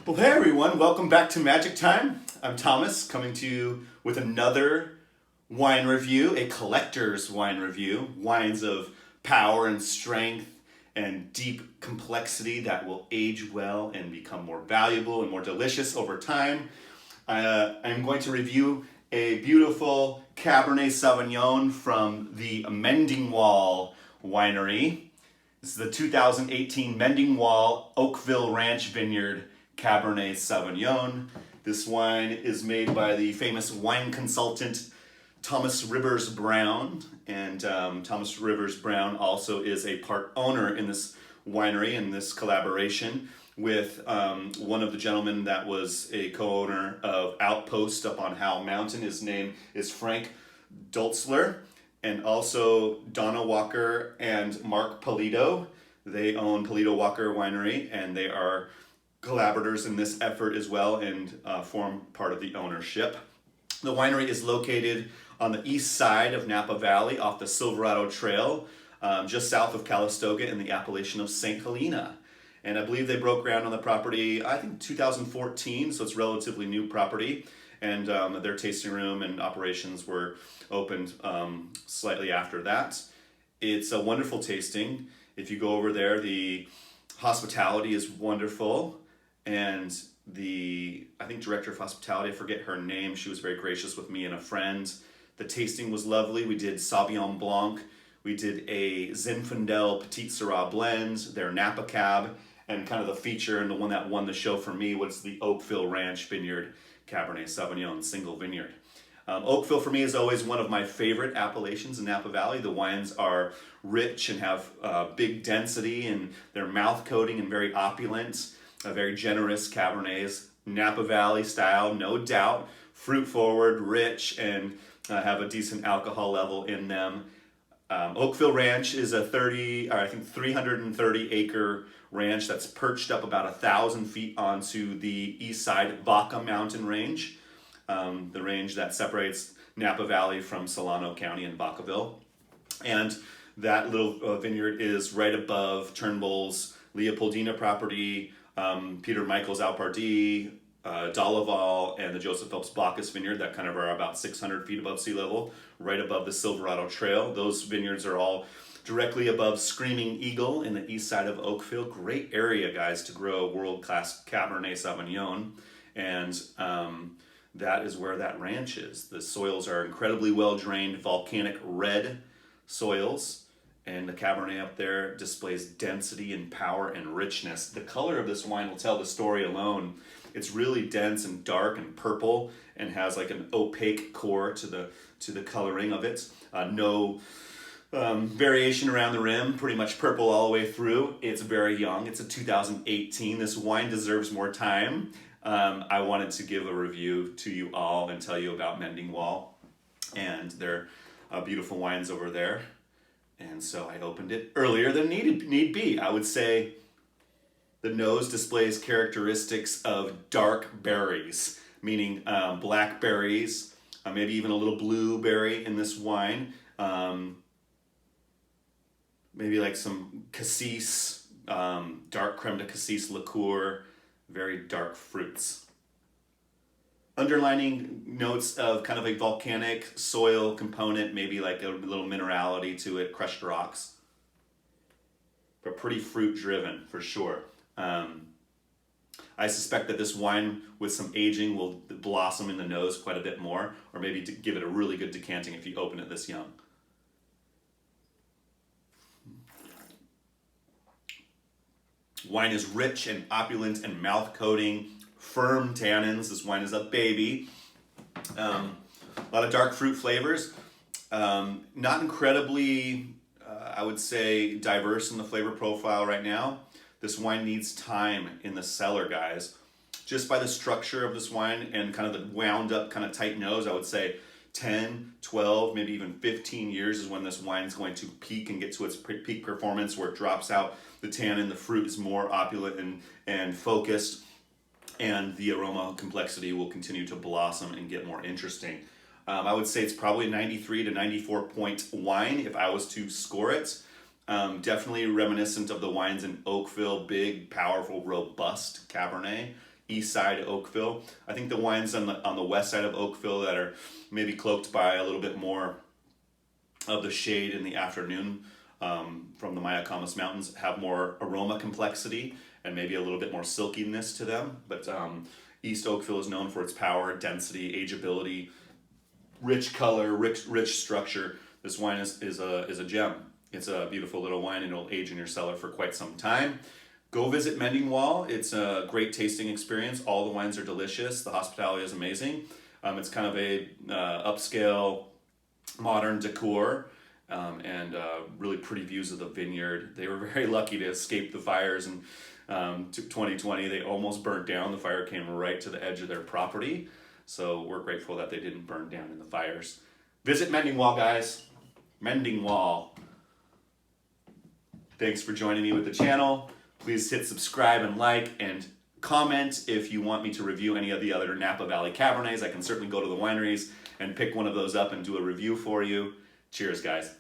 Well, hey everyone, welcome back to Magic Time. I'm Thomas, coming to you with another wine review, a collector's wine review. Wines of power and strength and deep complexity that will age well and become more valuable and more delicious over time. I'm going to review a beautiful Cabernet Sauvignon from the Mending Winery. This is the 2018 Mending Oakville Ranch Vineyard Cabernet Sauvignon. This wine is made by the famous wine consultant Thomas Rivers Brown, and Thomas Rivers Brown also is a part owner in this winery in this collaboration with one of the gentlemen that was a co-owner of Outpost up on Howell Mountain. His name is Frank Dultzler, and also Donna Walker and Mark Polito. They own Polito Walker Winery, and they are collaborators in this effort as well and form part of the ownership. The winery is located on the east side of Napa Valley off the Silverado Trail, just south of Calistoga in the appellation of St. Helena. And I believe they broke ground on the property, I think 2014, so it's relatively new property. And their tasting room and operations were opened slightly after that. It's a wonderful tasting. If you go over there, the hospitality is wonderful. And I think director of hospitality, I forget her name, she was very gracious with me and a friend. The tasting was lovely. We did Sauvignon Blanc, we did a Zinfandel Petit Syrah blend, their Napa Cab, and kind of the feature and the one that won the show for me was the Oakville Ranch Vineyard Cabernet Sauvignon single vineyard. Oakville for me is always one of my favorite appellations in Napa Valley. The wines are rich and have big density, and they're mouth coating and very opulent. Very generous Cabernets, Napa Valley style, no doubt, fruit forward, rich, and have a decent alcohol level in them. Oakville Ranch is a 330 acre ranch that's perched up about 1,000 feet onto the east side Vaca Mountain Range, the range that separates Napa Valley from Solano County and Vacaville. And that little vineyard is right above Turnbull's Leopoldina property, Peter Michael's Alpardee, Dalaval, and the Joseph Phelps Bacchus Vineyard that kind of are about 600 feet above sea level, right above the Silverado Trail. Those vineyards are all directly above Screaming Eagle in the east side of Oakville. Great area, guys, to grow world-class Cabernet Sauvignon, and that is where that ranch is. The soils are incredibly well-drained, volcanic red soils. And the Cabernet up there displays density and power and richness. The color of this wine will tell the story alone. It's really dense and dark and purple and has like an opaque core to the coloring of it. No variation around the rim, pretty much purple all the way through. It's very young. It's a 2018. This wine deserves more time. I wanted to give a review to you all and tell you about Mending Wall and their beautiful wines over there. And so I opened it earlier than need be. I would say the nose displays characteristics of dark berries, meaning blackberries, maybe even a little blueberry in this wine. Maybe like some cassis, dark creme de cassis liqueur, very dark fruits. Underlining notes of kind of a volcanic soil component, maybe like a little minerality to it, crushed rocks. But pretty fruit driven for sure. I suspect that this wine with some aging will blossom in the nose quite a bit more, or maybe to give it a really good decanting if you open it this young. Wine is rich and opulent and mouth coating. Firm tannins. This wine is a baby. A lot of dark fruit flavors. Not incredibly, I would say, diverse in the flavor profile right now. This wine needs time in the cellar, guys. Just by the structure of this wine and kind of the wound up, kind of tight nose, I would say 10, 12, maybe even 15 years is when this wine is going to peak and get to its peak performance where it drops out. The tannin, the fruit is more opulent and focused. And the aroma complexity will continue to blossom and get more interesting. I would say it's probably a 93 to 94 point wine if I was to score it. Definitely reminiscent of the wines in Oakville, big, powerful, robust Cabernet. east side of Oakville. I think the wines on the west side of Oakville that are maybe cloaked by a little bit more of the shade in the afternoon from the Mayacamas Mountains have more aroma complexity and maybe a little bit more silkiness to them. But East Oakville is known for its power, density, ageability, rich color, rich structure. This wine is a gem. It's a beautiful little wine, and it'll age in your cellar for quite some time. Go visit Mending. It's a great tasting experience. All the wines are delicious. The hospitality is amazing. It's kind of a upscale, modern decor, and really pretty views of the vineyard. They were very lucky to escape the fires in 2020. They almost burnt down. The fire came right to the edge of their property. So we're grateful that they didn't burn down in the fires. Visit Mending, guys. Mending. Thanks for joining me with the channel. Please hit subscribe and like and comment if you want me to review any of the other Napa Valley Cabernets. I can certainly go to the wineries and pick one of those up and do a review for you. Cheers, guys.